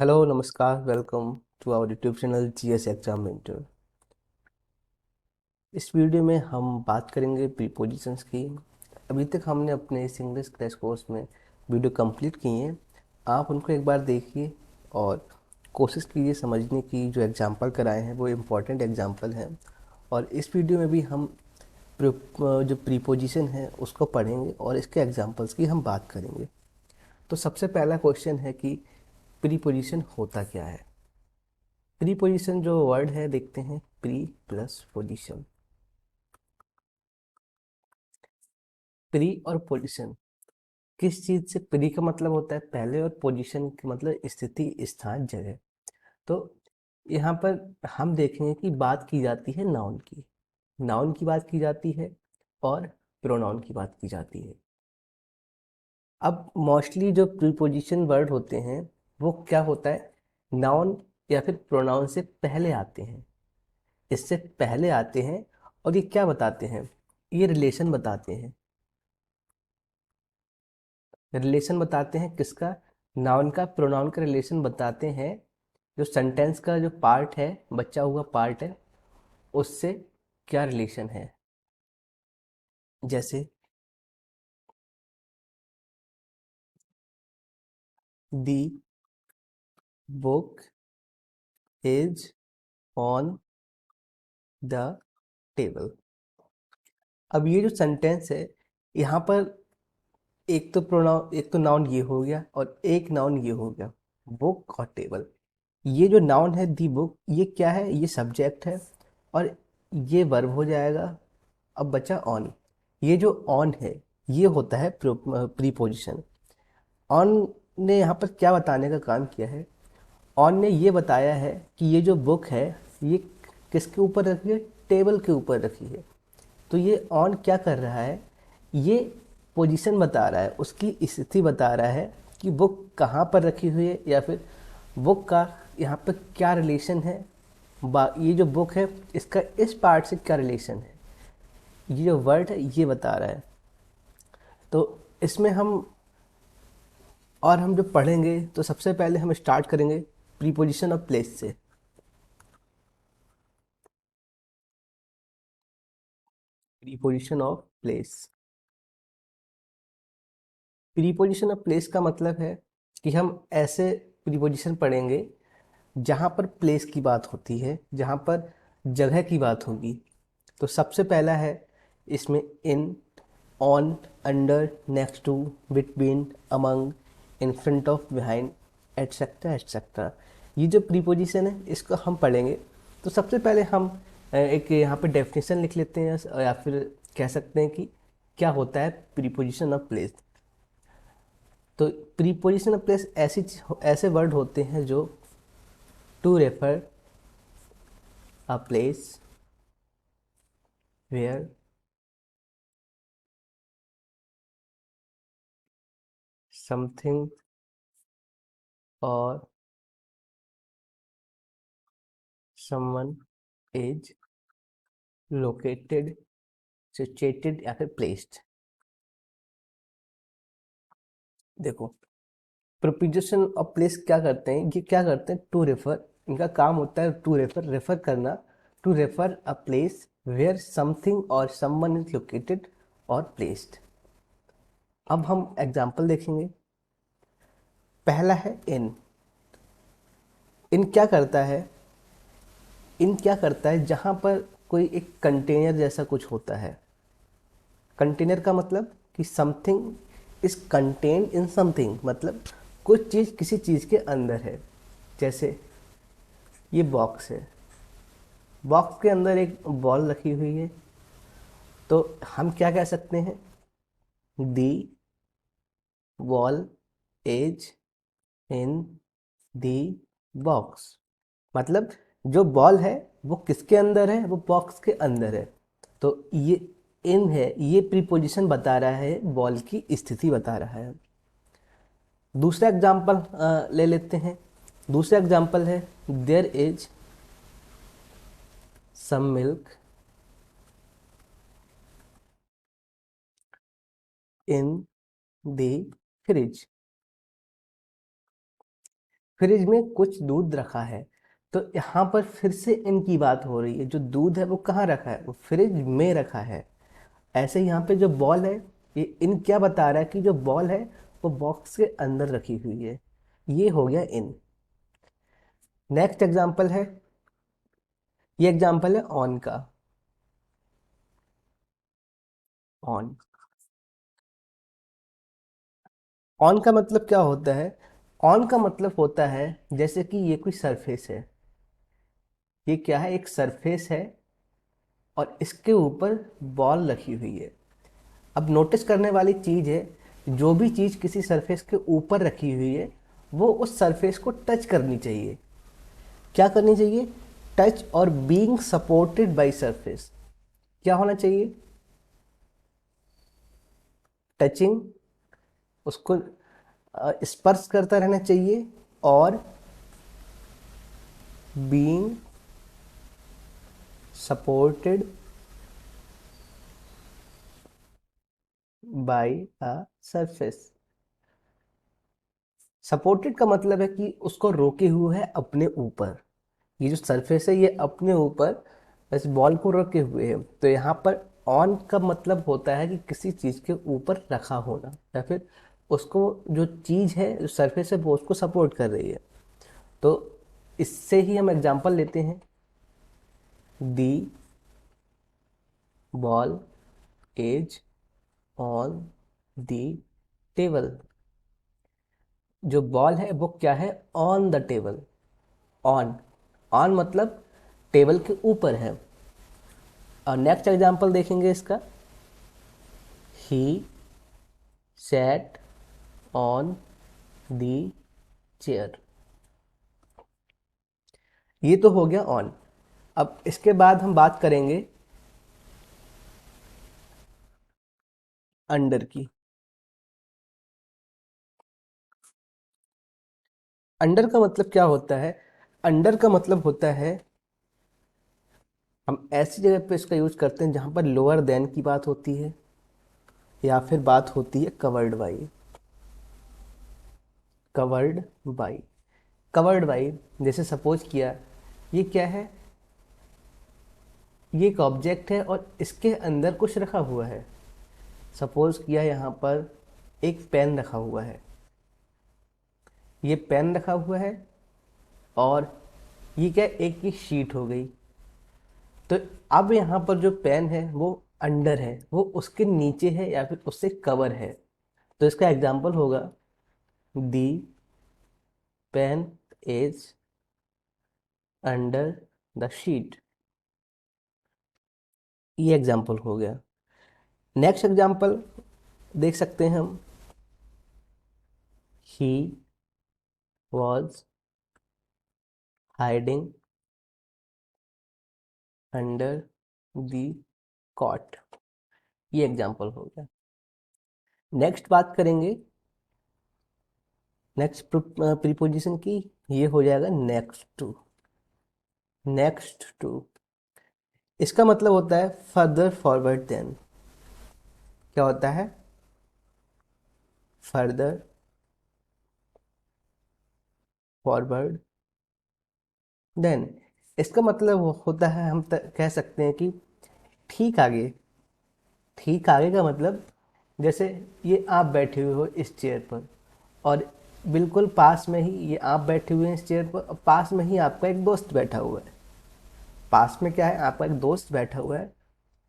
Hello नमस्कार welcome to our YouTube channel GS exam mentor. इस video में हम बात करेंगे प्रीपोजिशंस की। अभी तक हमने अपने इस इंग्लिश क्रैश कोर्स में वीडियो कंप्लीट किए हैं। आप उनको एक बार देखिए और कोशिश कीजिए समझने की। जो एग्जाम्पल कराए हैं वो इम्पोर्टेंट एग्जाम्पल हैं और इस वीडियो में भी हम जो प्रीपोजिशन है उसको पढ़ेंगे और इसके एग्जाम्पल्स की हम बात करेंगे। तो सबसे पहला क्वेश्चन है कि प्रीपोजिशन होता क्या है। प्रीपोजिशन जो वर्ड है देखते हैं, प्री प्लस पोजिशन। प्री और पोजिशन किस चीज से, प्री का मतलब होता है पहले और पोजिशन का मतलब स्थिति, स्थान, जगह। तो यहाँ पर हम देखेंगे कि बात की जाती है नाउन की, नाउन की बात की जाती है और प्रोनाउन की बात की जाती है। अब मोस्टली जो प्रीपोजिशन वर्ड होते हैं वो क्या होता है, नाउन या फिर प्रोनाउन से पहले आते हैं, इससे पहले आते हैं। और ये क्या बताते हैं, ये रिलेशन बताते हैं। रिलेशन बताते हैं किसका, नाउन का प्रोनाउन का रिलेशन बताते हैं। जो सेंटेंस का जो पार्ट है, बचा हुआ पार्ट है, उससे क्या रिलेशन है। जैसे the book is on the table. अब ये जो सेंटेंस है, यहाँ पर एक तो नाउन ये हो गया और एक नाउन ये हो गया, बुक और टेबल। ये जो नाउन है दी बुक, ये क्या है, ये सब्जेक्ट है और ये वर्ब हो जाएगा। अब बचा ऑन। ये जो ऑन है ये होता है प्रीपोजिशन। ऑन ने यहाँ पर क्या बताने का काम किया है, ऑन ने ये बताया है कि ये जो बुक है ये किसके ऊपर रखी है, टेबल के ऊपर रखी है। तो ये ऑन क्या कर रहा है, ये पोजीशन बता रहा है, उसकी स्थिति बता रहा है कि बुक कहाँ पर रखी हुई है या फिर बुक का यहाँ पर क्या रिलेशन है। ये जो बुक है इसका इस पार्ट से क्या रिलेशन है, ये जो वर्ड है ये बता रहा है। तो इसमें हम जो पढ़ेंगे तो सबसे पहले हम स्टार्ट करेंगे प्रीपोजिशन ऑफ प्लेस से। Preposition of place, preposition of place का मतलब है कि हम ऐसे प्रीपोजिशन पढ़ेंगे जहाँ पर प्लेस की बात होती है, जहाँ पर जगह की बात होगी। तो सबसे पहला है इसमें in, on, under, next to, between, among, in front of, behind, etcetera etcetera. ये जो प्रीपोजिशन है इसको हम पढ़ेंगे। तो सबसे पहले हम एक यहाँ पे डेफिनेशन लिख लेते हैं या फिर कह सकते हैं कि क्या होता है प्रीपोजिशन ऑफ प्लेस। तो प्रीपोजिशन ऑफ प्लेस ऐसे वर्ड होते हैं जो to refer a place where something और समवन इज लोकेटेड, सिचुएटेड या फिर प्लेस्ड। देखो, प्रीपोजिशन ऑफ प्लेस क्या करते हैं, ये क्या करते हैं, टू रेफर, इनका काम होता है टू रेफर, रेफर करना। To refer a place where something और समवन इज लोकेटेड और प्लेस्ड। अब हम एग्जांपल देखेंगे। पहला है इन। इन क्या करता है, इन क्या करता है जहाँ पर कोई एक कंटेनर जैसा कुछ होता है। कंटेनर का मतलब कि something is contain in something, मतलब कुछ चीज़ किसी चीज़ के अंदर है। जैसे ये बॉक्स है, बॉक्स के अंदर एक बॉल रखी हुई है। तो हम क्या कह सकते हैं, the wall is in the box. मतलब जो बॉल है वो किसके अंदर है, वो बॉक्स के अंदर है। तो ये इन है, ये प्रीपोजिशन बता रहा है, बॉल की स्थिति बता रहा है। दूसरा एग्जाम्पल ले लेते हैं। दूसरा एग्जाम्पल है there is some milk in the fridge. Fridge में कुछ दूध रखा है। तो यहाँ पर फिर से इन की बात हो रही है, जो दूध है वो कहाँ रखा है, वो फ्रिज में रखा है। ऐसे यहाँ पे जो बॉल है, ये इन क्या बता रहा है कि जो बॉल है वो बॉक्स के अंदर रखी हुई है। ये हो गया इन। नेक्स्ट एग्जाम्पल है, ये एग्जाम्पल है ऑन का। ऑन, ऑन का मतलब क्या होता है? ऑन का मतलब होता है जैसे कि ये कोई सरफेस है, ये क्या है, एक सरफेस है और इसके ऊपर बॉल रखी हुई है। अब नोटिस करने वाली चीज़ है, जो भी चीज़ किसी सरफेस के ऊपर रखी हुई है वो उस सरफेस को टच करनी चाहिए। क्या करनी चाहिए? टच और बीइंग सपोर्टेड बाय सरफेस। क्या होना चाहिए? टचिंग, उसको स्पर्श करता रहना चाहिए, और being supported by a surface. Supported का मतलब है कि उसको रोके हुए है अपने ऊपर। ये जो सरफेस है ये अपने ऊपर इस बॉल को रखे हुए है। तो यहाँ पर ऑन का मतलब होता है कि किसी चीज़ के ऊपर रखा होना, या फिर उसको, जो चीज़ है, जो सरफेस है, वो उसको सपोर्ट कर रही है। तो इससे ही हम एग्जांपल लेते हैं, the ball is on the table. जो बॉल है वो क्या है? On the table. On, on मतलब टेबल के ऊपर है। और नेक्स्ट एग्जांपल देखेंगे इसका, he sat on the chair. ये तो हो गया ऑन। अब इसके बाद हम बात करेंगे अंडर की। अंडर का मतलब क्या होता है? अंडर का मतलब होता है, हम ऐसी जगह पे इसका यूज करते हैं जहां पर लोअर देन की बात होती है, या फिर बात होती है covered by. Covered by, covered by, जैसे सपोज किया, ये क्या है? ये एक ऑब्जेक्ट है और इसके अंदर कुछ रखा हुआ है। सपोज किया यहाँ पर एक पेन रखा हुआ है, ये पेन रखा हुआ है, और ये क्या, एक की शीट हो गई। तो अब यहाँ पर जो पेन है वो अंडर है, वो उसके नीचे है या फिर उससे कवर है। तो इसका एग्जाम्पल होगा, the pen is under the sheet. ये एग्जाम्पल हो गया। नेक्स्ट एग्जाम्पल देख सकते हैं हम, he was hiding under the cot. ये एग्जाम्पल हो गया। नेक्स्ट बात करेंगे नेक्स्ट प्रीपोजिशन की। ये हो जाएगा नेक्स्ट टू। नेक्स्ट टू, इसका मतलब होता है फर्दर फॉरवर्ड देन। क्या होता है? Further forward then. इसका मतलब होता है, हम कह सकते हैं कि ठीक आगे। ठीक आगे का मतलब, जैसे ये आप बैठे हुए हो इस चेयर पर, और बिल्कुल पास में ही ये आप बैठे हुए हैं इस चेयर पर, और पास में ही आपका एक दोस्त बैठा हुआ है। पास में क्या है? आपका एक दोस्त बैठा हुआ है।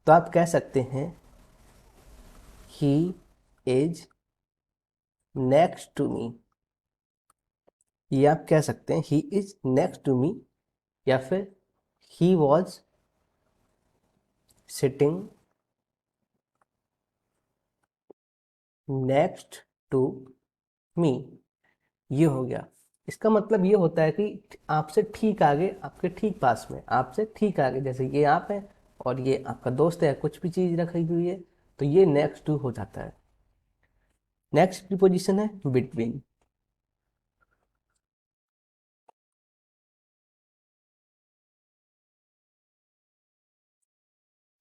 तो आप कह सकते हैं, he is next to me. ये आप कह सकते हैं, he is next to me, या फिर he was sitting next to me. ये हो गया। इसका मतलब ये होता है कि आपसे ठीक आगे, आपके ठीक पास में, आपसे ठीक आगे, जैसे ये आप है और ये आपका दोस्त है, कुछ भी चीज़ रखी हुई है, तो ये नेक्स्ट टू हो जाता है। नेक्स्ट प्रीपोजिशन है बिटवीन।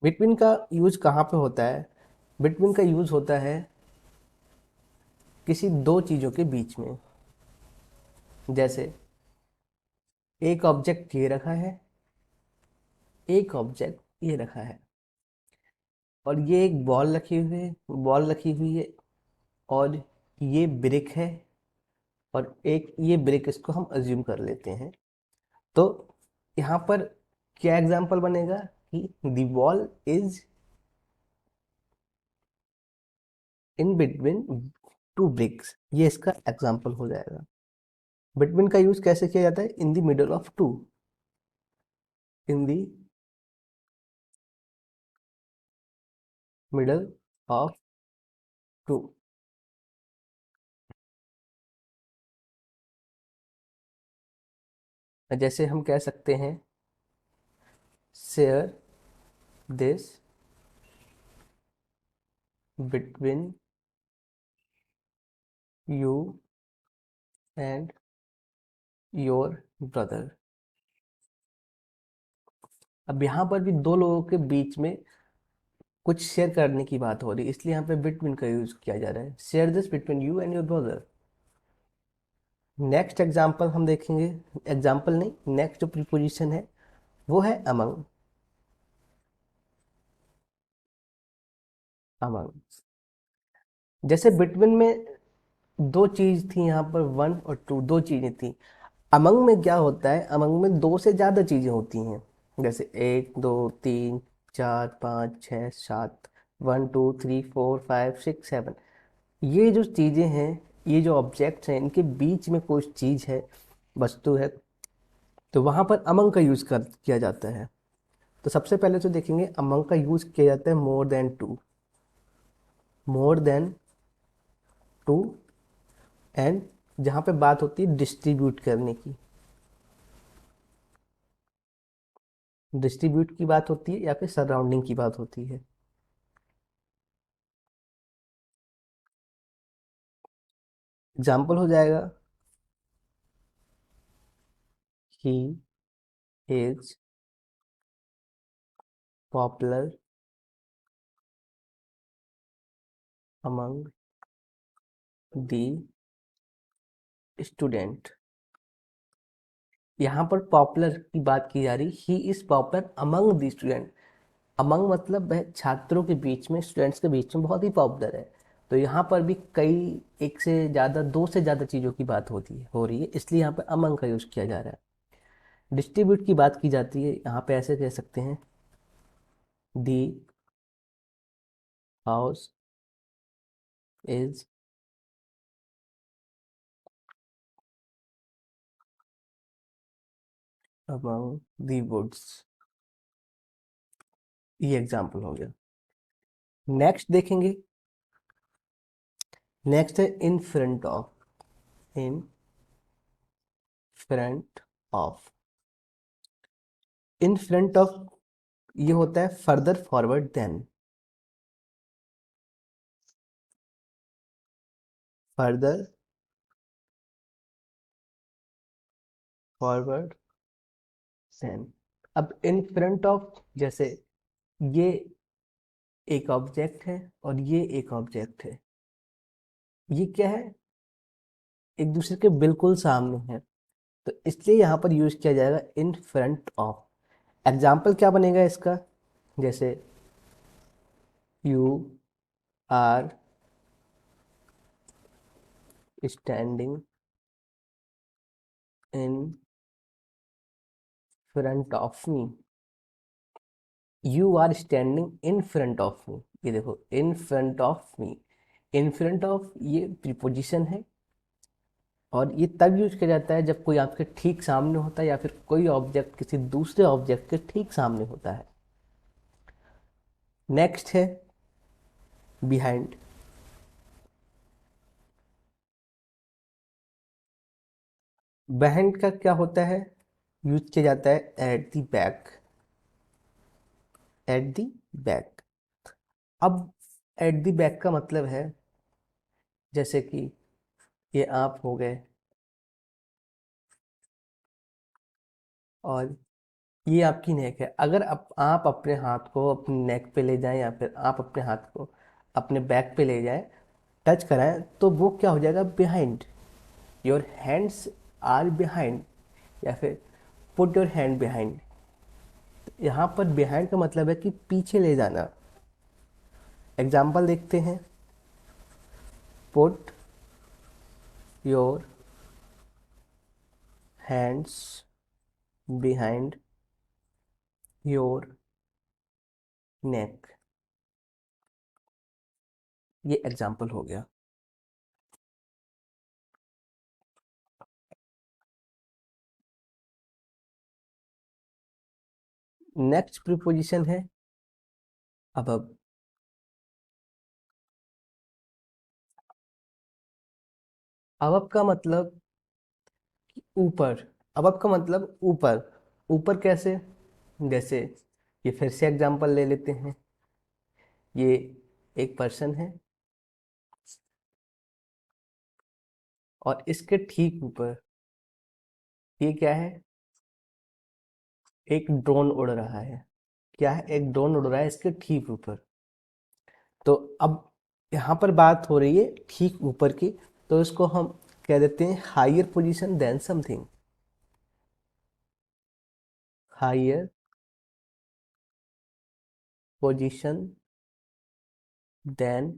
बिटवीन का यूज कहाँ पे होता है? बिटवीन का यूज होता है किसी दो चीज़ों के बीच में। जैसे एक ऑब्जेक्ट ये रखा है, एक ऑब्जेक्ट ये रखा है, और ये एक बॉल रखी हुई है, और ये ब्रिक है, और एक ये ब्रिक, इसको हम अज्यूम कर लेते हैं। तो यहाँ पर क्या एग्जाम्पल बनेगा कि the wall is in between two bricks, ये इसका एग्जाम्पल हो जाएगा। बिटवीन का यूज कैसे किया जाता है? In the middle of two, in the middle of two. जैसे हम कह सकते हैं share this between you and your brother. अब यहाँ पर भी दो लोगों के बीच में कुछ शेयर करने की बात हो रही है, इसलिए यहाँ पे बिटवीन का यूज किया जा रहा है। Share this between you and your brother. Next example हम देखेंगे, एग्जाम्पल नहीं, नेक्स्ट जो प्रीपोजिशन है वो है अमंग। अमंग, जैसे बिटवीन में दो चीज थी, यहाँ पर वन और टू, दो चीजें थी। अमंग में क्या होता है? अमंग में दो से ज्यादा चीजें होती हैं, जैसे एक, दो, तीन, चार, पाँच, छः, सात, one, two, three, four, five, six, seven. ये जो चीजें हैं, ये जो ऑब्जेक्ट्स हैं, इनके बीच में कोई चीज है, वस्तु है, तो वहां पर अमंग का यूज कर किया जाता है। तो सबसे पहले तो देखेंगे अमंग का यूज किया जाता है more than two, more than two, and जहां पे बात होती है डिस्ट्रीब्यूट करने की, डिस्ट्रीब्यूट की बात होती है, या फिर सराउंडिंग की बात होती है। एग्जाम्पल हो जाएगा he is popular among the student. यहाँ पर पॉपुलर की बात की जा रही, he is popular among the student. Among मतलब वह छात्रों के बीच में, स्टूडेंट्स के बीच में बहुत ही पॉपुलर है। तो यहाँ पर भी कई, एक से ज़्यादा, दो से ज़्यादा चीज़ों की बात हो रही है, इसलिए यहाँ पर अमंग का यूज़ किया जा रहा है। डिस्ट्रीब्यूट की बात की जाती है, यहाँ पे ऐसे कह सकते हैं the house is among the woods. ये एग्जाम्पल हो गया। नेक्स्ट देखेंगे, नेक्स्ट है in front of. In front of, in front of ये होता है further forward then, further forward then. अब इन फ्रंट ऑफ, जैसे ये एक ऑब्जेक्ट है और ये एक ऑब्जेक्ट है, ये क्या है? एक दूसरे के बिल्कुल सामने है, तो इसलिए यहाँ पर यूज किया जाएगा इन फ्रंट ऑफ। एग्जाम्पल क्या बनेगा इसका? जैसे you are standing in front of me. You are standing in front of me, ये देखो in front of me. In front of ये प्रीपोजिशन है, और ये तब यूज किया जाता है जब कोई आपके ठीक सामने होता है, या फिर कोई ऑब्जेक्ट किसी दूसरे ऑब्जेक्ट के ठीक सामने होता है। नेक्स्ट है बिहाइंड। बिहाइंड का क्या होता है? यूज किया जाता है at the back, at the back. अब एट द बैक का मतलब है, जैसे कि ये आप हो गए, और ये आपकी नेक है। अगर आप अपने हाथ को अपने नेक पे ले जाएं, या फिर आप अपने हाथ को अपने बैक पे ले जाएं, टच कराएं, तो वो क्या हो जाएगा? Behind. Your hands are behind या फिर पुट योर हैंड बिहाइंड। यहाँ पर बिहाइंड का मतलब है कि पीछे ले जाना। एग्जाम्पल देखते हैं, put your hands behind your neck. ये एग्जाम्पल हो गया। नेक्स्ट प्रीपोजिशन है अबव। अबव का मतलब ऊपर। अबव का मतलब ऊपर। ऊपर कैसे? जैसे ये फिर से एग्जाम्पल ले लेते हैं। ये एक पर्सन है और इसके ठीक ऊपर ये क्या है? एक ड्रोन उड़ रहा है। क्या है? एक ड्रोन उड़ रहा है इसके ठीक ऊपर। तो अब यहाँ पर बात हो रही है ठीक ऊपर की, तो इसको हम कह देते हैं higher position than something. Higher position than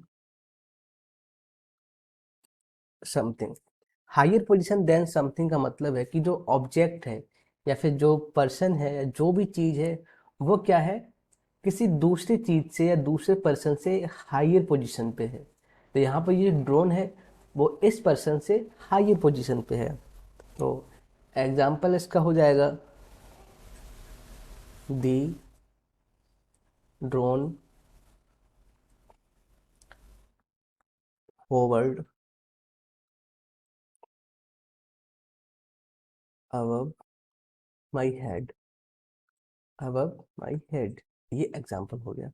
something. Higher position than something का मतलब है कि जो ऑब्जेक्ट है या फिर जो पर्सन है या जो भी चीज है वो क्या है, किसी दूसरी चीज से या दूसरे पर्सन से हायर पोजीशन पे है। तो यहाँ पर ये ड्रोन है वो इस पर्सन से हायर पोजीशन पे है। तो एग्जाम्पल इसका हो जाएगा, the drone hovered above my head, above my head। ये एग्जाम्पल हो गया।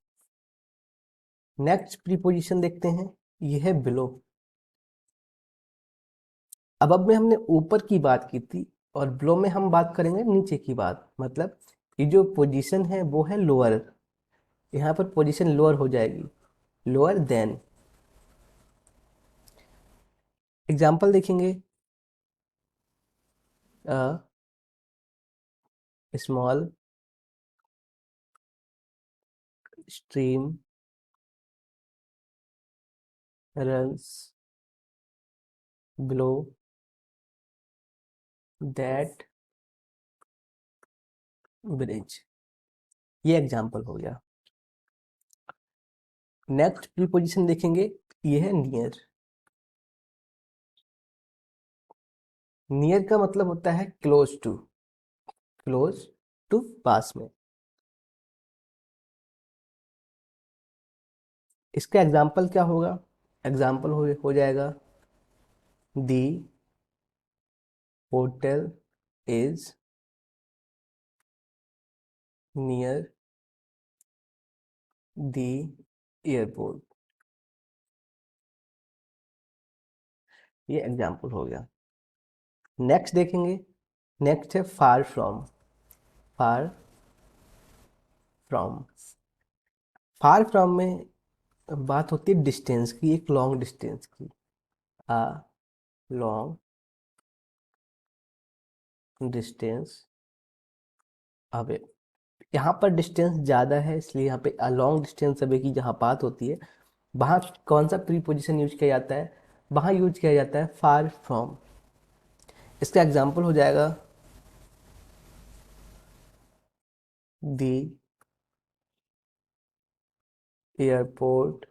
नेक्स्ट प्रीपोजिशन देखते हैं, ये है बिलो। अब में हमने ऊपर की बात की थी और बिलो में हम बात करेंगे नीचे की बात। मतलब ये जो पोजीशन है वो है लोअर। यहाँ पर पोजीशन लोअर हो जाएगी, लोअर देन। एग्जाम्पल देखेंगे, a small stream runs below that bridge. ये एग्जाम्पल हो गया। नेक्स्ट प्रीपोजिशन देखेंगे, ये है नियर। नियर का मतलब होता है क्लोज टू, क्लोज टू पास में। इसका एग्जाम्पल क्या होगा? एग्जाम्पल हो जाएगा, the hotel is near the airport. ये एग्जाम्पल हो गया। नेक्स्ट देखेंगे, नेक्स्ट है far from. Far from. Far from में बात होती है डिस्टेंस की, एक लॉन्ग डिस्टेंस की। आ लॉन्ग डिस्टेंस अवे। यहाँ पर डिस्टेंस ज़्यादा है इसलिए यहाँ पे लॉन्ग डिस्टेंस अवे की जहाँ बात होती है वहाँ कौन सा प्रीपोजिशन यूज किया जाता है? वहाँ यूज किया जाता है फार फ्रॉम। इसका एग्जाम्पल हो जाएगा, दी airport,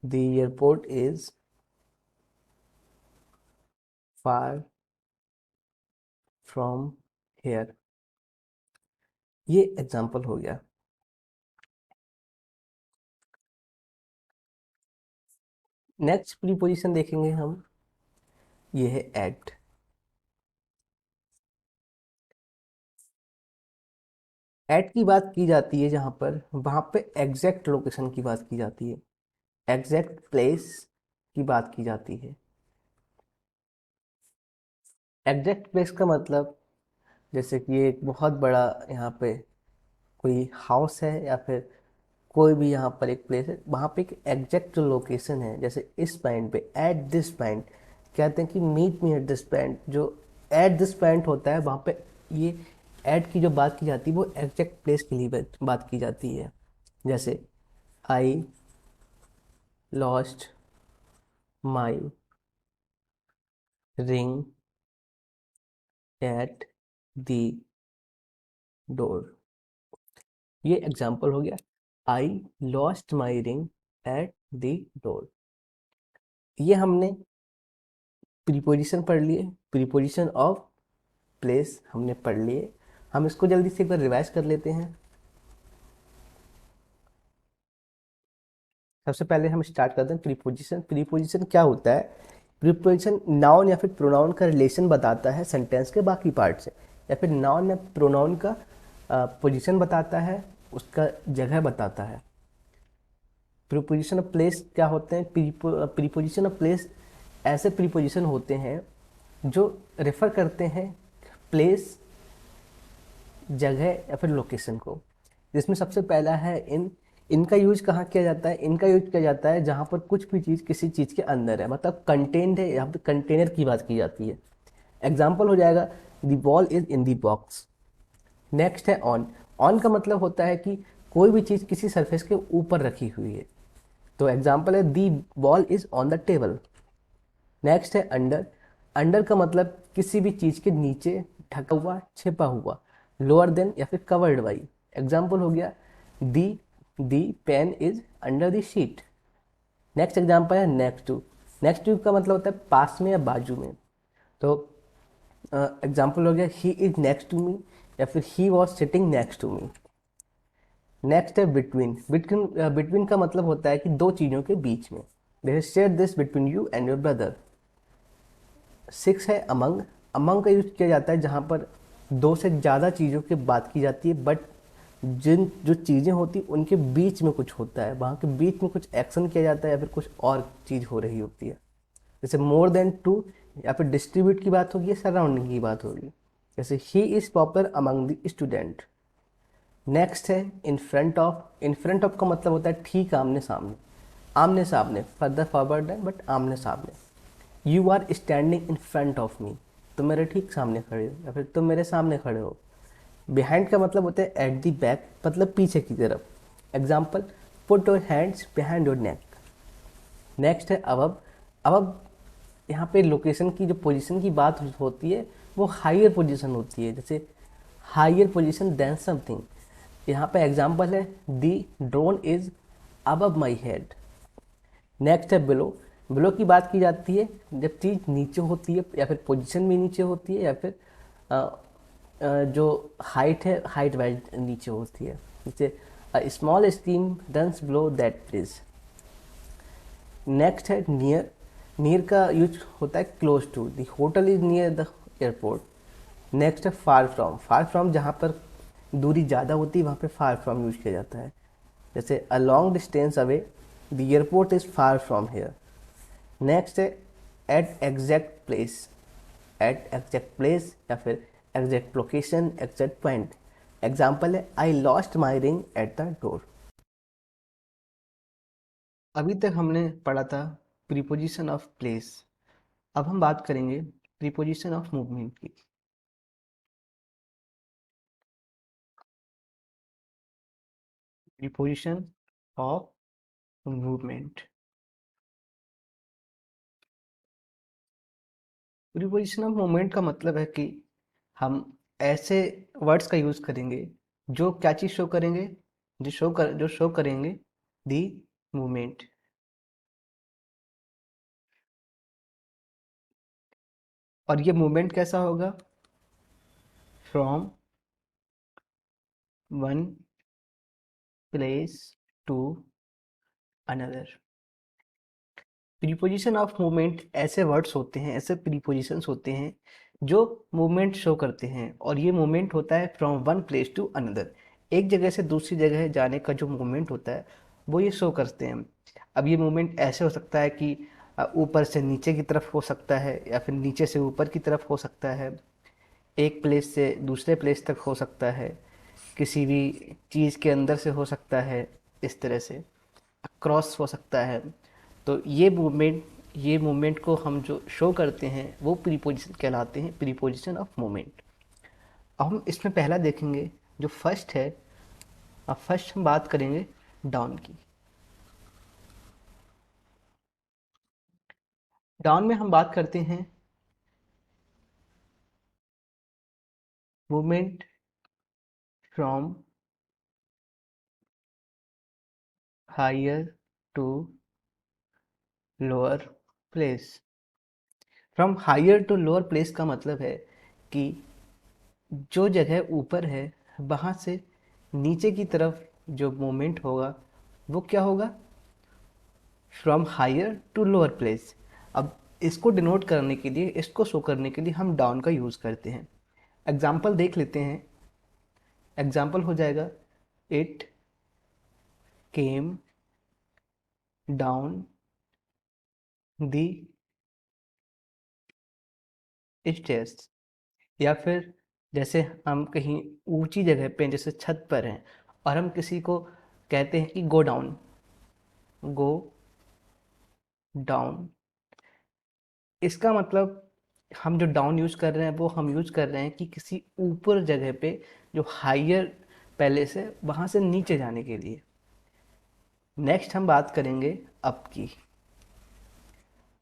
the airport is far from hair. ये एग्जाम्पल हो गया। नेक्स्ट प्रीपोजिशन देखेंगे हम, ये है एट। एट की बात की जाती है जहाँ पर वहाँ पे एग्जैक्ट लोकेशन की बात की जाती है, एग्जैक्ट प्लेस की बात की जाती है। एग्जैक्ट प्लेस का मतलब जैसे कि एक बहुत बड़ा यहाँ पे कोई हाउस है या फिर कोई भी यहाँ पर एक प्लेस है, वहाँ पे एक एग्जैक्ट जो लोकेशन है, जैसे इस पॉइंट पे एट दिस पॉइंट कहते हैं कि meet me at this point. जो एट दिस पॉइंट होता है, वहाँ पे ये एट की जो बात की जाती है वो एग्जैक्ट प्लेस के लिए बात की जाती है। जैसे आई lost my ring at the door. ये एग्जाम्पल हो गया, आई lost my ring at the door. ये हमने प्रीपोजिशन पढ़ लिए, प्रीपोजिशन ऑफ प्लेस हमने पढ़ लिए। हम इसको जल्दी से एक बार रिवाइज कर लेते हैं। सबसे पहले हम स्टार्ट करते हैं प्रीपोजिशन। प्रीपोजिशन क्या होता है? प्रीपोजिशन नाउन या फिर प्रोनाउन का रिलेशन बताता है सेंटेंस के बाकी पार्ट से, या फिर नाउन या प्रोनाउन का पोजीशन बताता है, उसका जगह बताता है। प्रीपोजिशन ऑफ प्लेस क्या होते हैं? प्रीपोजिशन ऑफ प्लेस ऐसे प्रीपोजिशन होते हैं जो रेफर करते हैं प्लेस, जगह या फिर लोकेशन को। जिसमें सबसे पहला है इन। इनका यूज कहाँ किया जाता है? इनका यूज किया जाता है जहाँ पर कुछ भी चीज़ किसी चीज़ के अंदर है, मतलब कंटेंट है, यहाँ पर कंटेनर की बात की जाती है। एग्जाम्पल हो जाएगा the ball is in the box. Next है ऑन। ऑन का मतलब होता है कि कोई भी चीज़ किसी सरफेस के ऊपर रखी हुई है। तो एग्जाम्पल है the ball is on the table. Next है अंडर। अंडर का मतलब किसी भी चीज़ के नीचे, ढका हुआ, छिपा हुआ। लोअर देन या फिर कवर्ड बाई। एग्जाम्पल हो गया the pen is under the sheet. Next example है नेक्स्ट टू। नेक्स्ट टू का मतलब होता है पास में या बाजू में। तो एग्जाम्पल हो गया he is next to me, या फिर he was sitting next to me. Next है बिटवीन। बिटवीन का मतलब होता है कि दो चीज़ों के बीच में। There is share this between you and your brother. Six है अमंग। अमंग का यूज किया जाता है जहाँ पर दो से ज़्यादा चीज़ों की बात की जाती है, बट जिन जो चीज़ें होती उनके बीच में कुछ होता है, वहाँ के बीच में कुछ एक्शन किया जाता है या फिर कुछ और चीज़ हो रही होती है। जैसे मोर देन टू, या फिर डिस्ट्रीब्यूट की बात होगी या सराउंडिंग की बात होगी। जैसे he is popular among the student. Next है in front of. In front of का मतलब होता है ठीक आमने सामने। आमने सामने, फर्दर फॉरवर्ड है बट आमने सामने। You are standing in front of me, तुम मेरे ठीक सामने खड़े हो, या फिर तुम मेरे सामने खड़े हो। बिहाइंड का मतलब होता है एट दी बैक, मतलब पीछे की तरफ। Example put your hands behind your neck. Next है अबव। अबव यहाँ पे लोकेशन की जो पोजीशन की बात होती है वो हायर पोजीशन होती है, जैसे हायर पोजीशन देन समथिंग। यहाँ पे एग्जाम्पल है the drone is above my head. Next है बिलो। बिलो की बात की जाती है जब चीज़ नीचे होती है, या फिर पोजीशन भी नीचे होती है, या फिर जो हाइट है, हाइट वाइज नीचे होती है। जैसे small stream runs below that bridge. Next है नियर। नियर का यूज होता है close to. The hotel is near the airport. Next है फार फ्रॉम। फार फ्रॉम जहाँ पर दूरी ज़्यादा होती है वहाँ पे फार फ्रॉम यूज किया जाता है। जैसे a long distance away, the airport is far from here. Next है at exact place. At exact place या फिर exact location, exact point. Example है I lost my ring at the door. अभी तक हमने पढ़ा था प्रीपोजिशन ऑफ प्लेस। अब हम बात करेंगे प्रीपोजिशन ऑफ मूवमेंट की। Preposition of movement. Preposition of movement का मतलब है कि हम ऐसे वर्ड्स का यूज करेंगे जो क्या चीज शो करेंगे, जो शो करेंगे दी मूवमेंट। और ये मूवमेंट कैसा होगा? From one place to another. Preposition of movement ऐसे वर्ड्स होते हैं, ऐसे प्रीपोजिशंस होते हैं जो मूवमेंट शो करते हैं, और ये मूवमेंट होता है from one place to another. एक जगह से दूसरी जगह जाने का जो मूवमेंट होता है वो ये शो करते हैं। अब ये मूवमेंट ऐसे हो सकता है कि ऊपर से नीचे की तरफ हो सकता है, या फिर नीचे से ऊपर की तरफ हो सकता है, एक प्लेस से दूसरे प्लेस तक हो सकता है, किसी भी चीज़ के अंदर से हो सकता है, इस तरह से क्रॉस हो सकता है। तो ये मूवमेंट ये मूवमेंट को हम जो शो करते हैं वो प्रीपोजिशन कहलाते हैं, प्रीपोजिशन ऑफ मूवमेंट। अब हम इसमें पहला देखेंगे जो फर्स्ट है। अब फर्स्ट हम बात करेंगे डाउन की। डाउन में हम बात करते हैं movement from higher to lower place. From higher to lower place का मतलब है कि जो जगह ऊपर है वहाँ से नीचे की तरफ जो मूवमेंट होगा वो क्या होगा, from higher to lower place. अब इसको डिनोट करने के लिए, इसको शो करने के लिए हम डाउन का यूज़ करते हैं। एग्जाम्पल देख लेते हैं। एग्जाम्पल हो जाएगा it came down the stairs. या फिर जैसे हम कहीं ऊंची जगह पे जैसे छत पर हैं और हम किसी को कहते हैं कि गो डाउन, गो डाउन। इसका मतलब हम जो डाउन यूज कर रहे हैं वो हम यूज कर रहे हैं कि किसी ऊपर जगह पे जो हायर पैलेस है वहाँ से नीचे जाने के लिए। नेक्स्ट हम बात करेंगे अप की।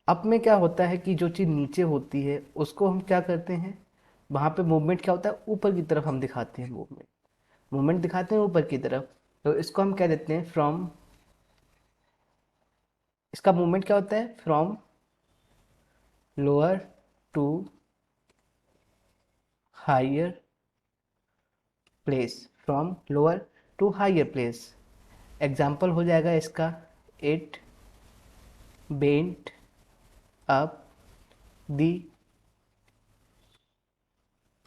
अप में क्या होता है कि जो चीज़ नीचे होती है उसको हम क्या करते हैं, वहाँ पे मूवमेंट क्या होता है, ऊपर की तरफ हम दिखाते हैं मूवमेंट। मूवमेंट दिखाते हैं ऊपर की तरफ, तो इसको हम क्या देते हैं फ्रॉम। इसका मूवमेंट क्या होता है, from lower to higher place, from lower to higher place. Example हो जाएगा इसका it bent up the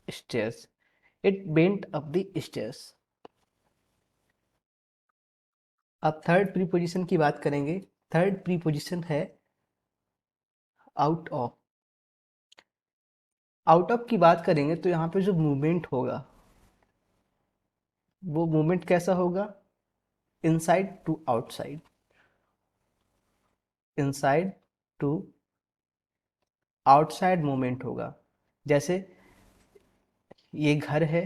stairs. It bent up the stairs. अब थर्ड प्रीपोजिशन की बात करेंगे। थर्ड प्रीपोजिशन है आउट ऑफ। आउट ऑफ की बात करेंगे तो यहाँ पे जो मूवमेंट होगा वो मूवमेंट कैसा होगा, inside to outside, inside to outside movement होगा। जैसे ये घर है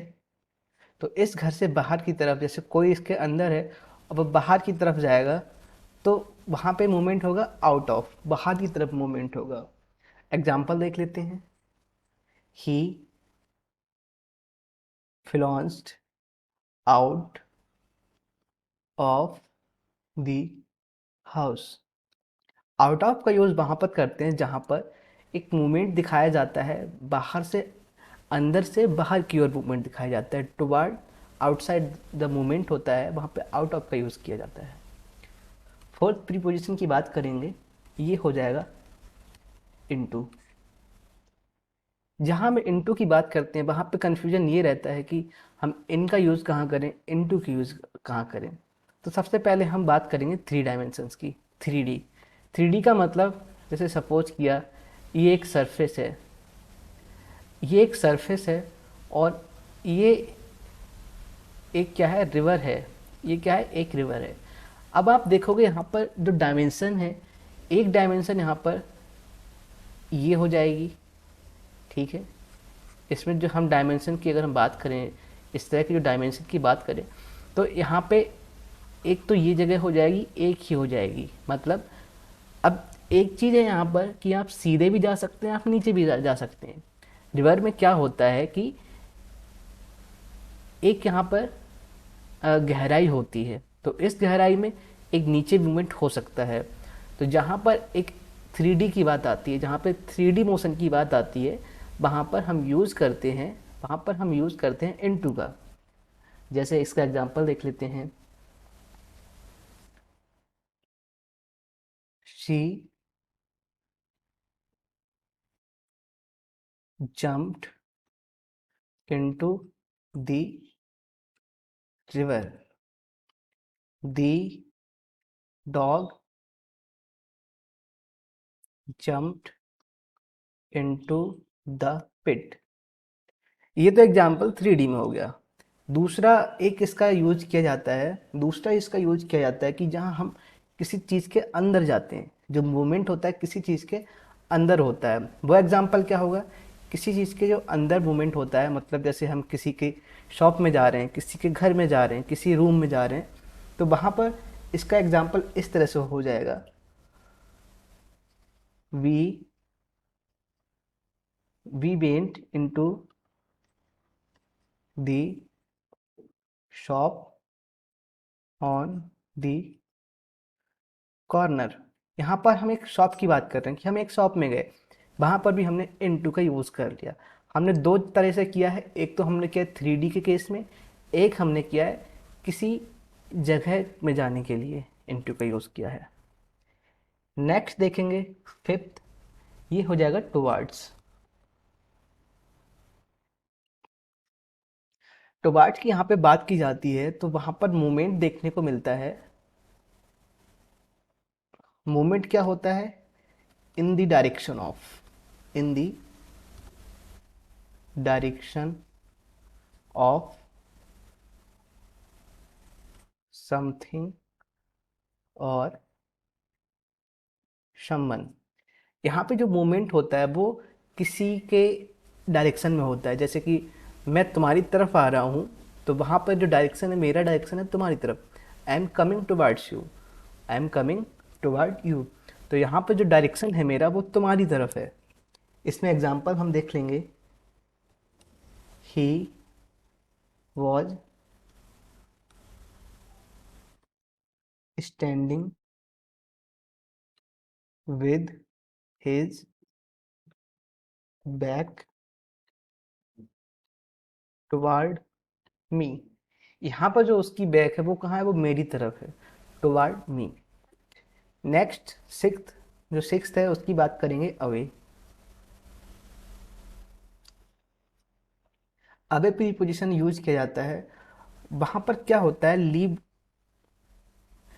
तो इस घर से बाहर की तरफ, जैसे कोई इसके अंदर है अब वो बाहर की तरफ जाएगा तो वहाँ पे मूवमेंट होगा आउट ऑफ, बाहर की तरफ मूवमेंट होगा। एग्जाम्पल देख लेते हैं। He flounced out of the house. Out of का यूज़ वहाँ पर करते हैं जहाँ पर एक मूवमेंट दिखाया जाता है, बाहर से अंदर से बाहर की ओर मूवमेंट दिखाया जाता है, टुवर्ड आउटसाइड द मूवमेंट होता है, वहाँ पे आउट ऑफ का यूज़ किया जाता है। फोर्थ प्रीपोजिशन की बात करेंगे, ये हो जाएगा इनटू। जहाँ हम इनटू की बात करते हैं वहाँ पे कन्फ्यूजन ये रहता है कि हम इनका यूज़ कहाँ करें, इनटू की यूज़ कहाँ करें। तो सबसे पहले हम बात करेंगे थ्री डायमेंशंस की, थ्री डी। थ्री डी का मतलब जैसे सपोज किया ये एक सरफेस है, ये एक सरफेस है और ये एक क्या है, रिवर है। ये क्या है, एक रिवर है। अब आप देखोगे यहाँ पर जो डायमेंशन है, एक डायमेंशन यहाँ पर ये हो जाएगी, ठीक है। इसमें जो हम डायमेंशन की अगर हम बात करें, इस तरह की जो डायमेंशन की बात करें तो यहाँ पे एक तो ये जगह हो जाएगी, एक ही हो जाएगी। मतलब अब एक चीज़ है यहाँ पर कि आप सीधे भी जा सकते हैं, आप नीचे भी जा सकते हैं। रिवर में क्या होता है कि एक यहाँ पर गहराई होती है, तो इस गहराई में एक नीचे मूवमेंट हो सकता है। तो जहाँ पर एक थ्री डी की बात आती है, जहाँ पर थ्री डी मोशन की बात आती है, वहाँ पर हम यूज़ करते हैं, वहाँ पर हम यूज़ करते हैं इनटू का। जैसे इसका एग्जांपल देख लेते हैं। She jumped into the river. The dog jumped into the pit. ये तो एग्जाम्पल थ्री डी में हो गया। दूसरा एक इसका यूज किया जाता है, दूसरा इसका यूज किया जाता है कि जहाँ हम किसी चीज़ के अंदर जाते हैं। जो मूवमेंट होता है किसी चीज़ के अंदर होता है। वो एग्जाम्पल क्या होगा, किसी चीज़ के जो अंदर मूवमेंट होता है, मतलब जैसे हम किसी के शॉप में जा रहे हैं, किसी के घर में जा रहे हैं, किसी रूम में जा रहे हैं, तो वहाँ पर इसका एग्जाम्पल इस तरह से हो जाएगा, we went into the shop on the corner. यहाँ पर हम एक शॉप की बात कर रहे हैं कि हम एक शॉप में गए, वहाँ पर भी हमने इनटू का यूज़ कर लिया। हमने दो तरह से किया है, एक तो हमने किया 3D के केस में, एक हमने किया है किसी जगह में जाने के लिए इनटू का यूज़ किया है। नेक्स्ट देखेंगे फिफ्थ, ये हो जाएगा टुवार्ड्स। टुवार्ड्स की यहाँ पे बात की जाती है तो वहाँ पर मूवमेंट देखने को मिलता है। मूवमेंट क्या होता है, in the direction of, in the direction of something और समवन। यहाँ पे जो मूवमेंट होता है वो किसी के डायरेक्शन में होता है, जैसे कि मैं तुम्हारी तरफ आ रहा हूँ, तो वहाँ पर जो डायरेक्शन है, मेरा डायरेक्शन है तुम्हारी तरफ, I am coming towards you, I am coming toward you. तो यहाँ पर जो डायरेक्शन है मेरा वो तुम्हारी तरफ है। इसमें एग्जांपल हम देख लेंगे, he was standing with his back toward me. यहाँ पर जो उसकी बैक है वो कहाँ है, वो मेरी तरफ है, टुवर्ड मी। नेक्स्ट सिक्स्थ, जो सिक्स्थ है उसकी बात करेंगे, अवे। अवे प्रीपोजिशन यूज किया जाता है, वहाँ पर क्या होता है,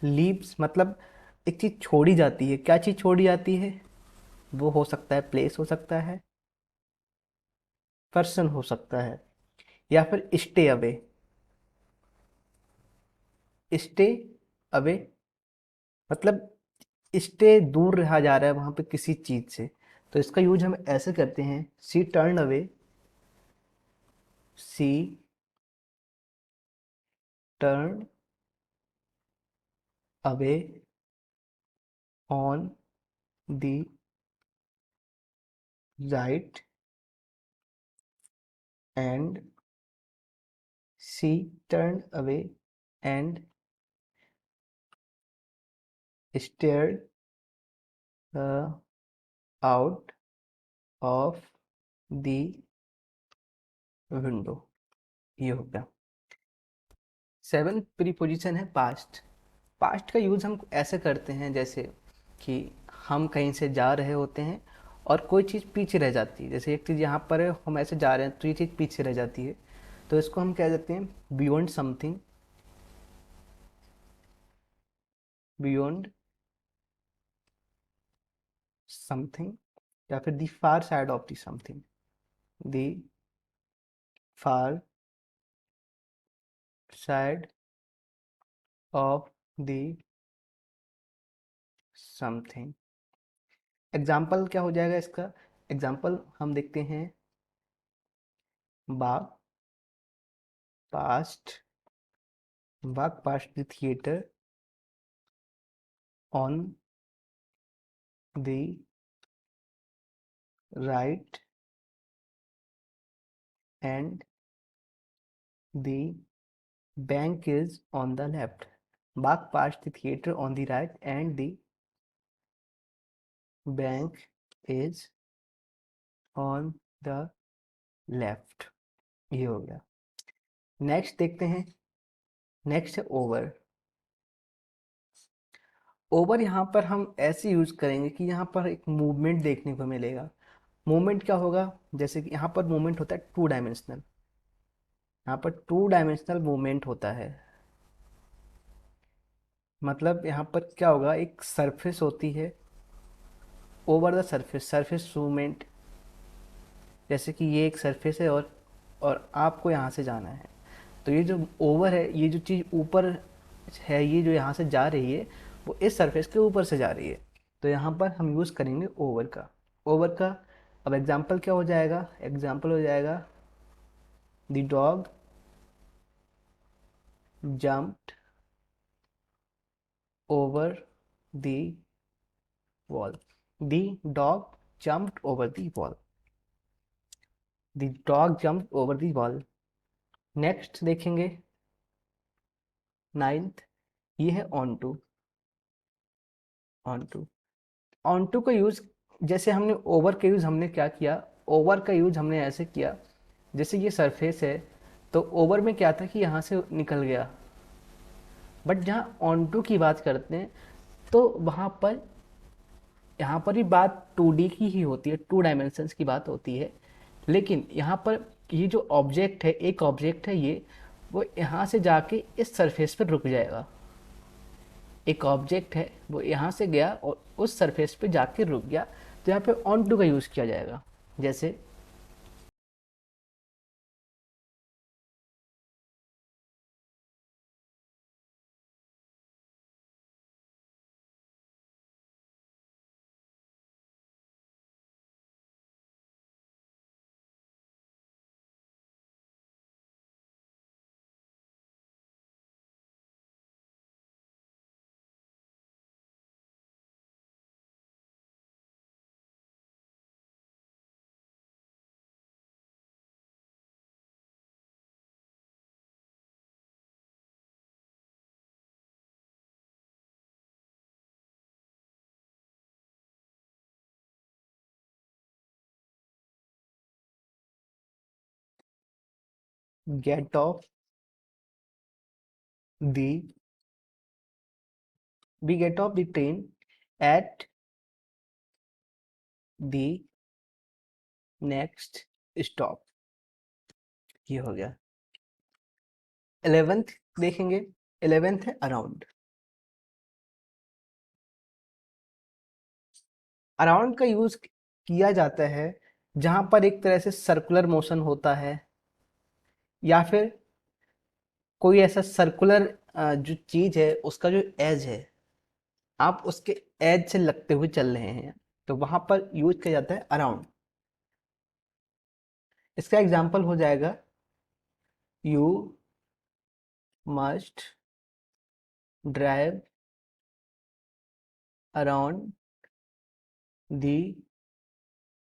लीव्स मतलब एक चीज़ छोड़ी जाती है। क्या चीज़ छोड़ी जाती है, वो हो सकता है प्लेस, हो सकता है पर्सन, हो सकता है या फिर स्टे अवे। स्टे अवे मतलब स्टे दूर रहा जा रहा है वहाँ पे किसी चीज़ से, तो इसका यूज हम ऐसे करते हैं, she turn away, she turn away on the right and she turn away and stared out of the window। ये हो गया। सेवन प्रीपोजिशन है पास्ट। पास्ट का यूज़ हम ऐसे करते हैं जैसे कि हम कहीं से जा रहे होते हैं और कोई चीज़ पीछे रह जाती है, जैसे एक चीज़ यहाँ पर है, हम ऐसे जा रहे हैं तो ये चीज़ पीछे रह जाती है, तो इसको हम कह देते हैं बियॉन्ड समथिंग, बियॉन्ड समथिंग, या फिर the far side of the something, the far side of the something. Example क्या हो जाएगा इसका, एग्जाम्पल हम देखते हैं, walk past, walk past the theatre on the right and the bank is on the left. Walk past the theatre on the right and the bank is on the left. ये हो गया। Next देखते हैं, next है over. Over यहाँ पर हम ऐसे यूज करेंगे कि यहाँ पर एक मूवमेंट देखने को मिलेगा। मूवमेंट क्या होगा, जैसे कि यहाँ पर मूवमेंट होता है टू डायमेंशनल, यहाँ पर टू डायमेंशनल मूवमेंट होता है। मतलब यहाँ पर क्या होगा, एक सरफेस होती है, over the surface, surface movement, जैसे कि ये एक सरफेस है और आपको यहाँ से जाना है, तो ये जो ओवर है, ये जो चीज़ ऊपर है, ये जो यहाँ से जा रही है वो इस सरफेस के ऊपर से जा रही है। तो यहाँ पर हम यूज़ करेंगे ओवर का। ओवर का अब एग्जाम्पल क्या हो जाएगा, एग्जाम्पल हो जाएगा the dog jumped over the wall. The dog jumped over the wall. The dog jumped over the wall. Next देखेंगे 9th, ये है on to. On to, on to का यूज़, जैसे हमने ओवर का यूज़ हमने क्या किया, ओवर का यूज़ हमने ऐसे किया, जैसे ये सरफेस है तो ओवर में क्या था कि यहाँ से निकल गया, बट जहाँ ऑन टू की बात करते हैं तो वहाँ पर, यहाँ पर भी बात 2D की ही होती है, 2 डायमेंशंस की बात होती है, लेकिन यहाँ पर ये जो ऑब्जेक्ट है, एक ऑब्जेक्ट है ये, वो यहाँ से जाके इस सरफेस पर रुक जाएगा। एक ऑब्जेक्ट है वो यहाँ से गया और उस सरफेस पे जाके रुक गया, तो यहाँ पे ऑन टू का यूज़ किया जाएगा। जैसे get off the, we get off the train at the next stop। ये हो गया। 11th देखेंगे, 11th है अराउंड। अराउंड का यूज किया जाता है जहां पर एक तरह से सर्कुलर मोशन होता है, या फिर कोई ऐसा सर्कुलर जो चीज है उसका जो एज है, आप उसके एज से लगते हुए चल रहे हैं, तो वहां पर यूज किया जाता है अराउंड। इसका एग्जाम्पल हो जाएगा you must drive around the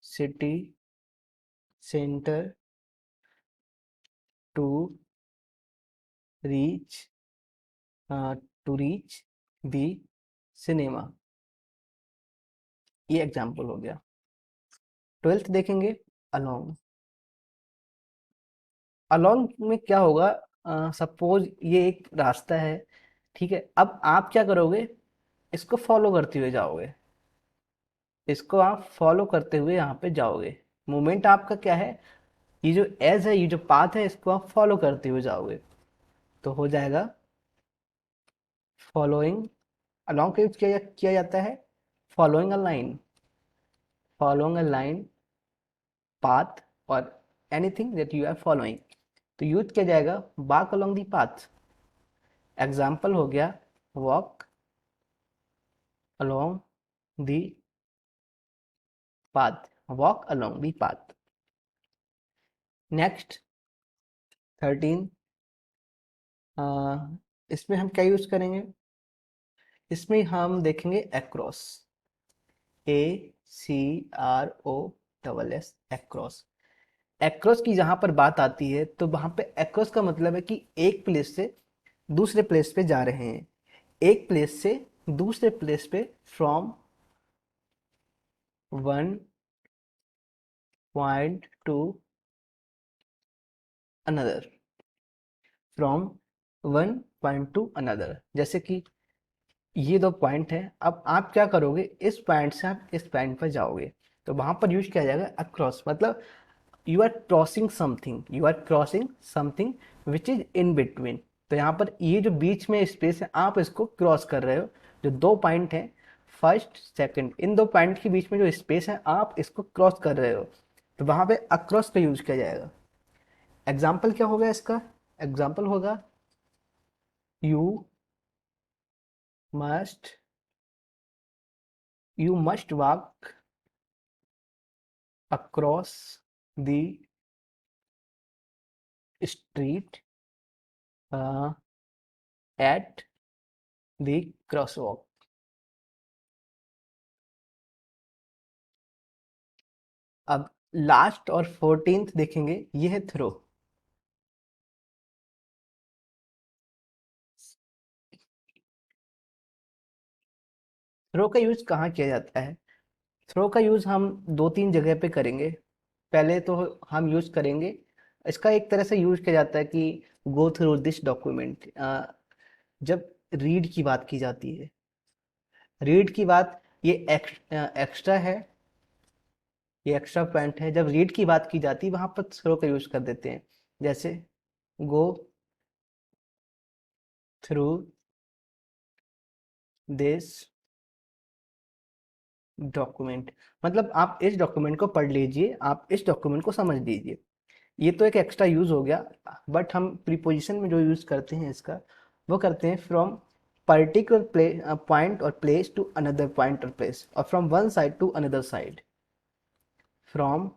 city centre to reach to reach the cinema. ये एग्जाम्पल हो गया। 12th देखेंगे अलोंग। अलोंग में क्या होगा, सपोज ये एक रास्ता है, ठीक है, अब आप क्या करोगे, इसको फॉलो करते हुए जाओगे, इसको आप फॉलो करते हुए यहाँ पे जाओगे। मूवमेंट आपका क्या है, ये जो एज है, ये जो पाथ है, इसको आप फॉलो करते हुए जाओगे, तो हो जाएगा फॉलोइंग। अलोंग का यूज किया जाता है following a line, following a line, path, और anything that you are following, तो यूज किया जाएगा walk along the path. Example हो गया walk along the path, walk along the path. Next 13, इसमें हम क्या यूज करेंगे, इसमें हम देखेंगे एक्रॉस। ACROSS, across. एक्रॉस की जहां पर बात आती है तो वहां पे एक्रॉस का मतलब है कि एक प्लेस से दूसरे प्लेस पे जा रहे हैं, एक प्लेस से दूसरे प्लेस पे, from one point to another, from one point to another. जैसे कि ये दो पॉइंट है, अब आप क्या करोगे, इस पॉइंट से आप इस पॉइंट पर जाओगे, तो वहां पर यूज किया जाएगा अक्रॉस, मतलब you are crossing something, you are crossing something which is in between. तो यहाँ पर ये जो बीच में स्पेस है, आप इसको क्रॉस कर रहे हो, जो दो पॉइंट है, फर्स्ट सेकंड, इन दो पॉइंट के बीच में जो स्पेस है आप इसको क्रॉस कर रहे हो, तो वहां पे अक्रॉस का यूज किया जाएगा। एग्जाम्पल क्या होगा इसका, एग्जाम्पल होगा you must You must walk across the street at the crosswalk. अब लास्ट और 14th देखेंगे, ये है थ्रो। थ्रो का यूज कहाँ किया जाता है? थ्रो का यूज हम दो तीन जगह पे करेंगे। पहले तो हम यूज करेंगे, इसका एक तरह से यूज किया जाता है कि गो थ्रू दिस डॉक्यूमेंट। जब रीड की बात की जाती है, रीड की बात, ये एक्स्ट्रा है, ये एक्स्ट्रा पॉइंट है। जब रीड की बात की जाती है वहां पर थ्रो का यूज कर देते हैं। जैसे गो थ्रू दिस डॉक्यूमेंट, मतलब आप इस डॉक्यूमेंट को पढ़ लीजिए, आप इस डॉक्यूमेंट को समझ लीजिए। ये तो एक एक्स्ट्रा यूज हो गया। बट हम प्रीपोजिशन में जो यूज करते हैं इसका, वो करते हैं फ्रॉम पर्टिकुलर पॉइंट और प्लेस टू अनदर पॉइंट और प्लेस, और from one side to another side. From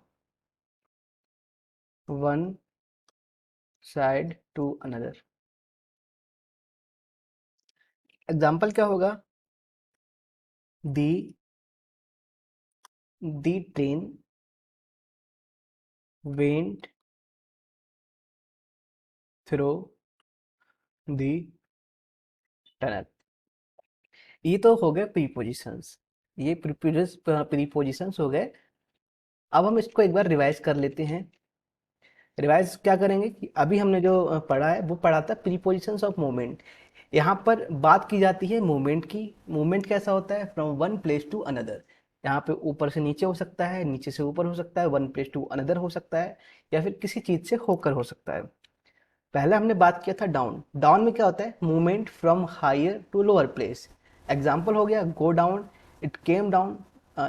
one side to another. Example क्या होगा? The the train went through the tunnel. ये तो हो गए प्रीपोजिशंस, ये प्रीपोजिशंस हो गए। अब हम इसको एक बार रिवाइज कर लेते हैं। रिवाइज क्या करेंगे कि अभी हमने जो पढ़ा है वो पढ़ा था प्रीपोजिशंस ऑफ मूवमेंट। यहाँ पर बात की जाती है मूवमेंट की। मूवमेंट कैसा होता है? From one place to another. यहाँ पे ऊपर से नीचे हो सकता है, नीचे से ऊपर हो सकता है, वन प्लेस टू अनदर हो सकता है, या फिर किसी चीज से होकर हो सकता है। पहले हमने बात किया था डाउन। डाउन में क्या होता है? Movement from higher to lower place. Example हो गया go down, it came down,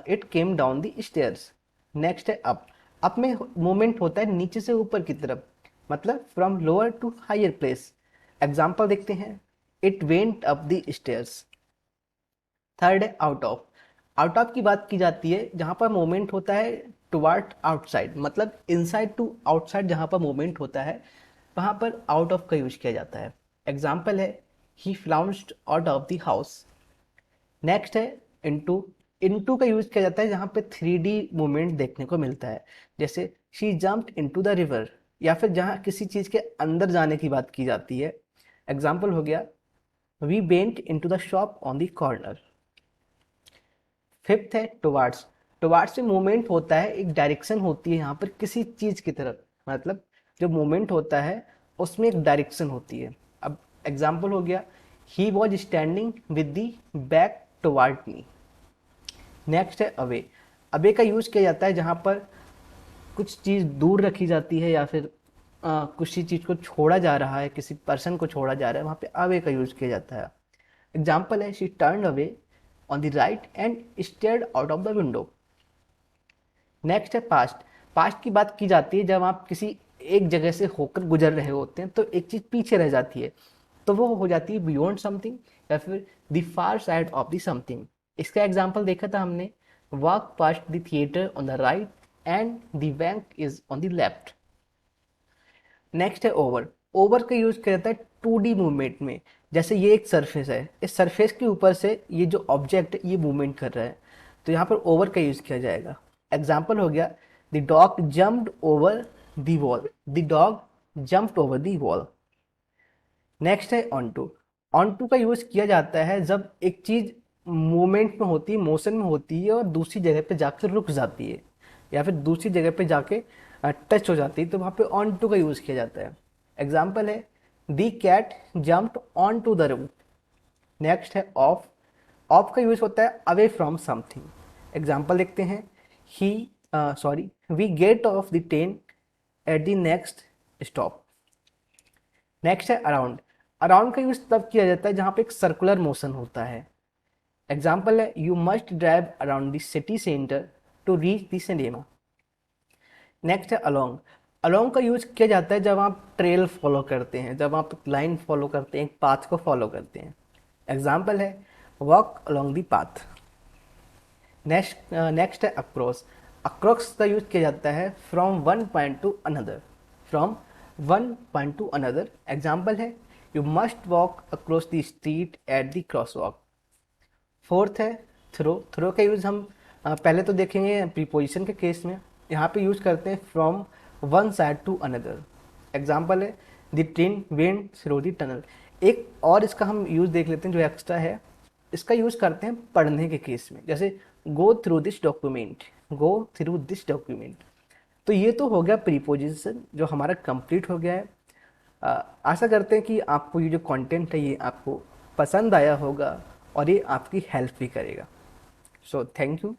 it came down the stairs. Next है अप। अप में मूवमेंट होता है नीचे से ऊपर की तरफ, मतलब from lower to higher place. Example देखते हैं, it went up the stairs. Third है आउट ऑफ। आउट ऑफ की बात की जाती है जहां पर मूवमेंट होता है टुवर्ड आउटसाइड, मतलब इनसाइड टू आउटसाइड जहां पर मूवमेंट होता है वहां पर आउट ऑफ का यूज किया जाता है। एग्जाम्पल है he flounced out of the house. Next है इनटू। इनटू का यूज किया जाता है जहां पे 3D मूवमेंट देखने को मिलता है, जैसे she jumped into the river, या फिर जहां किसी चीज के अंदर जाने की बात की जाती है। एग्जाम्पल हो गया we went into the shop on the corner. Fifth है टुवार्ड्स। टुवार्ड्स में मूवमेंट होता है, एक डायरेक्शन होती है यहाँ पर किसी चीज की तरफ, मतलब जो मूवमेंट होता है उसमें एक डायरेक्शन होती है। अब एग्जाम्पल हो गया ही was standing with the back toward me. Next है अवे। अवे का यूज किया जाता है जहाँ पर कुछ चीज़ दूर रखी जाती है, या फिर किसी चीज़ को छोड़ा जा रहा है, किसी पर्सन को छोड़ा जा रहा है, वहाँ पे अवे का यूज किया जाता है। एग्जाम्पल है she turn away on the right and stared out of the window. Next है पास्ट। पास्ट की बात की जाती है जब आप किसी एक जगह से होकर गुजर रहे होते हैं तो एक चीज पीछे रह जाती है, तो वो हो जाती है बियॉन्ड समथिंग, या फिर the far side of the something. इसका एग्जाम्पल देखा था हमने, walk past the theatre on the right and the bank is on the left. Next है ओवर। ओवर का यूज किया जाता है 2D मूवमेंट में। जैसे ये एक सरफेस है, इस सरफेस के ऊपर से ये जो ऑब्जेक्ट है ये मूवमेंट कर रहा है, तो यहाँ पर ओवर का यूज किया जाएगा। एग्जाम्पल हो गया the dog jumped over the wall. The dog jumped over the wall. Next है ऑन टू। ऑन टू का यूज किया जाता है जब एक चीज मूवमेंट में होती है, मोशन में होती है, और दूसरी जगह पे जाकर रुक जाती है, या फिर दूसरी जगह पे जाके टच हो जाती है, तो वहां पे ऑन टू का यूज किया जाता है। एग्जाम्पल है the cat jumped on to the room. Next है ऑफ। ऑफ का यूज होता है अवे फ्रॉम समथिंग। एग्जाम्पल देखते हैं he sorry we get off the train at the next stop. Next है अराउंड। अराउंड का यूज तब किया जाता है जहां पे एक सर्कुलर मोशन होता है। एग्जाम्पल है you must drive around the city centre to reach the cinema. Next है अलोंग। अलोंग का यूज किया जाता है जब आप ट्रेल फॉलो करते हैं, जब आप लाइन फॉलो करते हैं, एक पाथ को फॉलो करते हैं। एग्जाम्पल है walk along the path. Next है अक्रॉस। अक्रॉस का यूज किया जाता है from one point to another, from one point to another. Example है you must walk across the street at the cross walk. Fourth है through. Through का use हम पहले तो देखेंगे प्रीपोजिशन के केस में, यहाँ पे यूज़ करते हैं from one side to another. Example है the train went through the tunnel. एक और इसका हम यूज़ देख लेते हैं जो एक्स्ट्रा है, इसका यूज़ करते हैं पढ़ने के केस में, जैसे go through this document, go through this document. तो ये तो हो गया प्रीपोजिशन जो हमारा कंप्लीट हो गया है। आशा करते हैं कि आपको ये जो कंटेंट है ये आपको पसंद आया होगा और ये आपकी हेल्प भी करेगा। So thank you.